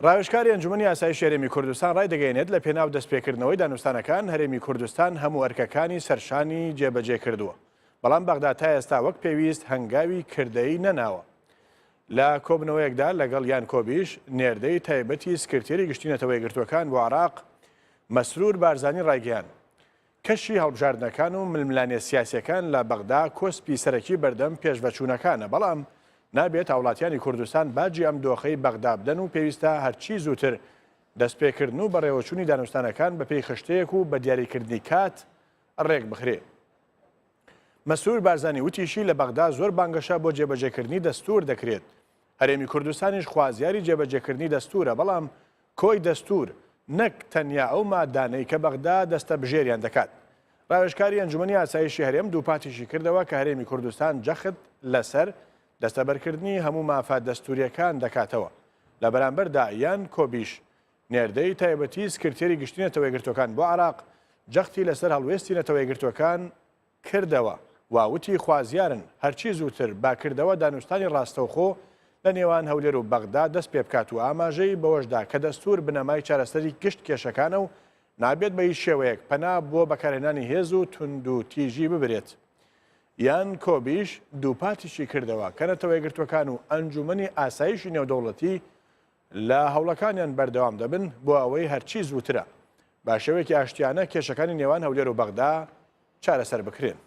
ڕاوێژکاری ئەنجومەنی یاسایی هەرێمی کوردستان ڕای دەگەیەنێت لە پێناو دەستپێکردنەوەی دانوستانەکان هەرێمی کوردستان هەموو ئەرکەکانی سەرشانی جێبەجێ کردووە، بەڵام بەغدا تا ئێستا وەک پێویست هەنگاوی کردەی نەناوە. لە کۆبنەوەیەکدا لەگەڵ یان کۆبیش نێردەی تایبەتی سکرتێری گشتینەتەوە یەکگرتووەکان بۆ عێراق مەسرور بارزانی ڕایگەیاند کەشی هەڵبژاردنەکان و ململانێ سیاسیەکان لە بەغدا کۆسپی سەرەکی بەردەم پێشڤەچوونەکانە، بەڵام نابێت هاوڵاتیانی کوردستان باجی ئەم دۆخەی بەغدا بدەن و پێویستە هەرچی زووتر دەستپێکردن و بەڕێوەچوونی دانوستانەکان بە پێی خشتەیەک و بە دیاریکردنی کات ڕێک بخرێ. مەسرور بارزانی وتیشی لە بەغدا زۆر بانگەشە بۆ جێبەجێکردنی دەستور دەکرێت. هەرێمی کوردستانیش خوازیاری جێبەجێکردنی دەستورە، بەڵام کۆی دەستور نەک تەنیا ئەو مادانەی کە بەغدا دەستە بژێریان دەکات. ڕاوێژکاری ئەنجومەنی یاساییشی هەرێم دووپاتیشی کردەوە کە هەرێمی کوردستان جەخت لەسەر دەستەبەرکردنی هەموو مافات دەستوریەکان دەکاتەوە. لە بەرامبەردا یان کۆبیش نێردەی تایبەتی سکرتێری گشتینەتەوە یەکگرتووەکان بۆ عێراق جەختی لەسەر هەڵوێستینەتەوە یەکگرتووەکان کردەوە، واوتی خوازیارن هەرچی زووتر باکردەوە دانوستانی ڕاستەوخۆ لە نێوان هەولێر و بەغدا دەست پێ بکات و ئاماژەی بەوەشدا کە دەستور بنەمای چارەسەری گشت کێشەکانە و نابێت بە هیچ شێوەیەک پەنا بۆ بەکارهێنانی هێز و تند و تیژی ببرێت. یان کۆبیش دووپاتیشی کردەوە کە نەتەوە یەکگرتووەکان و ئەنجومەنی ئاسایشی نێودەوڵەتی لە هەوڵەکانیان بەردەوام دەبن بۆ ئەوەی هەرچی زووترە با شێوەیەکی ئاشتیانە کێشەکانی نێوان هەولێر و بەغدا چارەسەر بکرێن.